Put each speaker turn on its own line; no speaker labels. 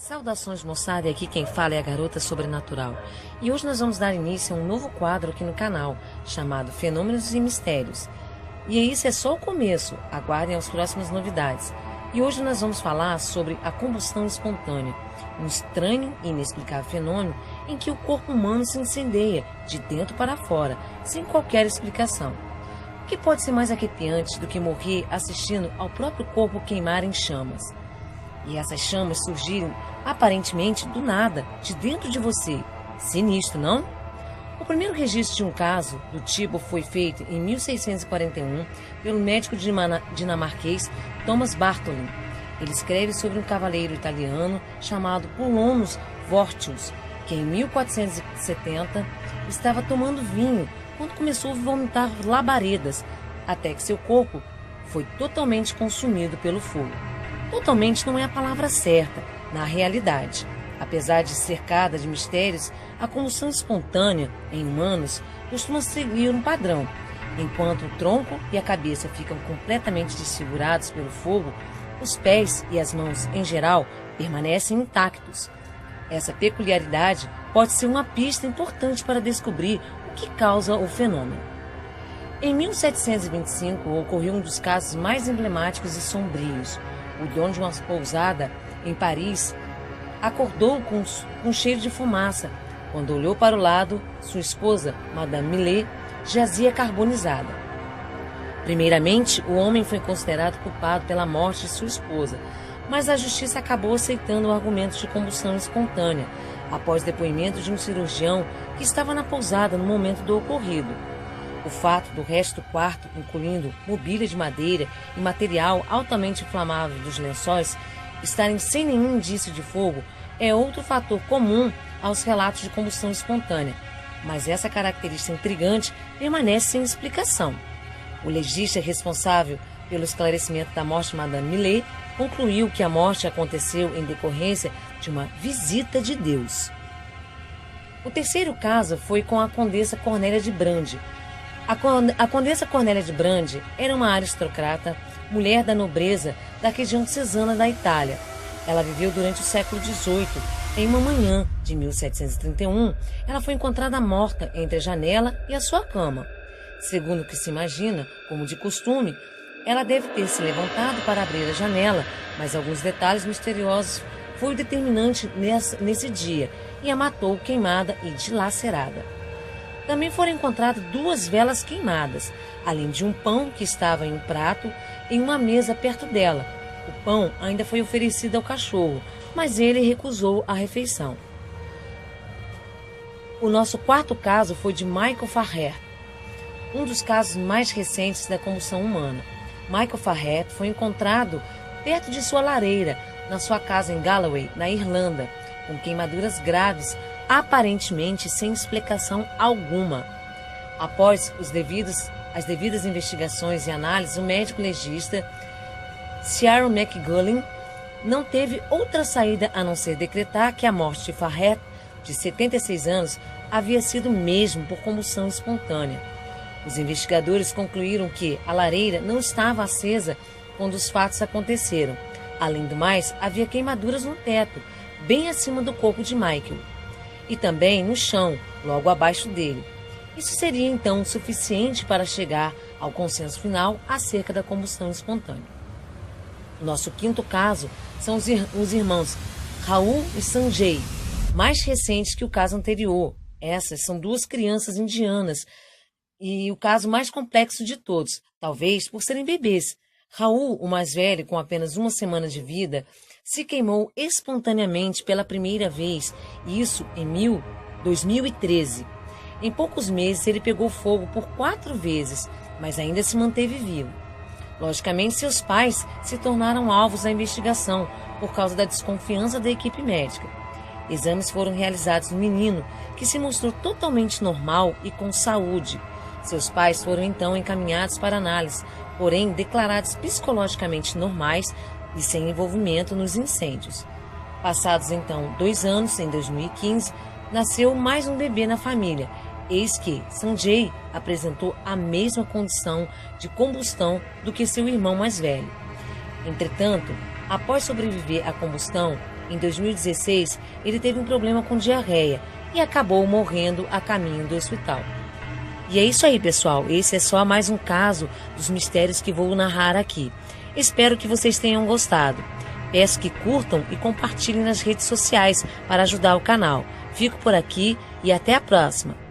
Saudações, moçada, e aqui quem fala é a Garota Sobrenatural. E hoje nós vamos dar início a um novo quadro aqui no canal, chamado Fenômenos e Mistérios. E isso é só o começo, aguardem as próximas novidades. E hoje nós vamos falar sobre a combustão espontânea, um estranho e inexplicável fenômeno em que o corpo humano se incendeia de dentro para fora, sem qualquer explicação. O que pode ser mais arrepiante do que morrer assistindo ao próprio corpo queimar em chamas? E essas chamas surgiram aparentemente do nada, de dentro de você. Sinistro, não? O primeiro registro de um caso do tipo foi feito em 1641 pelo médico dinamarquês Thomas Bartholin. Ele escreve sobre um cavaleiro italiano chamado Polonus Vortius, que em 1470 estava tomando vinho quando começou a vomitar labaredas, até que seu corpo foi totalmente consumido pelo fogo. Totalmente não é a palavra certa, na realidade. Apesar de cercada de mistérios, a combustão espontânea em humanos costuma seguir um padrão. Enquanto o tronco e a cabeça ficam completamente desfigurados pelo fogo, os pés e as mãos, em geral, permanecem intactos. Essa peculiaridade pode ser uma pista importante para descobrir o que causa o fenômeno. Em 1725, ocorreu um dos casos mais emblemáticos e sombrios. O dono de uma pousada em Paris acordou com um cheiro de fumaça. Quando olhou para o lado, sua esposa, Madame Millet, jazia carbonizada. Primeiramente, o homem foi considerado culpado pela morte de sua esposa, mas a justiça acabou aceitando o argumento de combustão espontânea, após depoimento de um cirurgião que estava na pousada no momento do ocorrido. O fato do resto do quarto, incluindo mobília de madeira e material altamente inflamável dos lençóis, estarem sem nenhum indício de fogo, é outro fator comum aos relatos de combustão espontânea, mas essa característica intrigante permanece sem explicação. O legista responsável pelo esclarecimento da morte de Madame Millet concluiu que a morte aconteceu em decorrência de uma visita de Deus. O terceiro caso foi com a Condessa Cornélia de Brande. A Condessa Cornélia de Brande era uma aristocrata, mulher da nobreza da região cesana da Itália. Ela viveu durante o século XVIII. Em uma manhã de 1731, ela foi encontrada morta entre a janela e a sua cama. Segundo o que se imagina, como de costume, ela deve ter se levantado para abrir a janela, mas alguns detalhes misteriosos foi o determinante nesse dia e a matou queimada e dilacerada. Também foram encontradas 2 velas queimadas, além de um pão que estava em um prato em uma mesa perto dela. O pão ainda foi oferecido ao cachorro, mas ele recusou a refeição. O nosso quarto caso foi de Michael Farrer, um dos casos mais recentes da combustão humana. Michael Farrer foi encontrado perto de sua lareira, na sua casa em Galloway, na Irlanda, com queimaduras graves, aparentemente sem explicação alguma. Após as devidas investigações e análises, o médico legista Cyril McGullin não teve outra saída a não ser decretar que a morte de Farrer, de 76 anos, havia sido mesmo por combustão espontânea. Os investigadores concluíram que a lareira não estava acesa quando os fatos aconteceram. Além do mais, havia queimaduras no teto, bem acima do corpo de Michael, e também no chão, logo abaixo dele. Isso seria então suficiente para chegar ao consenso final acerca da combustão espontânea. Nosso quinto caso são os irmãos Raul e Sanjay, mais recentes que o caso anterior. Essas são 2 crianças indianas e o caso mais complexo de todos, talvez por serem bebês. Raul, o mais velho, com apenas 1 semana de vida, se queimou espontaneamente pela primeira vez, isso em 2013. Em poucos meses ele pegou fogo por 4 vezes, mas ainda se manteve vivo. Logicamente, seus pais se tornaram alvos da investigação por causa da desconfiança da equipe médica. Exames foram realizados no menino, que se mostrou totalmente normal e com saúde. Seus pais foram então encaminhados para análise, porém declarados psicologicamente normais e sem envolvimento nos incêndios. Passados então 2 anos, em 2015, nasceu mais um bebê na família. Eis que Sanjay apresentou a mesma condição de combustão do que seu irmão mais velho. Entretanto, após sobreviver à combustão, Em 2016, ele teve um problema com diarreia e acabou morrendo a caminho do hospital. E é isso aí, pessoal. Esse é só mais um caso dos mistérios que vou narrar aqui. Espero que vocês tenham gostado. Peço que curtam e compartilhem nas redes sociais para ajudar o canal. Fico por aqui e até a próxima.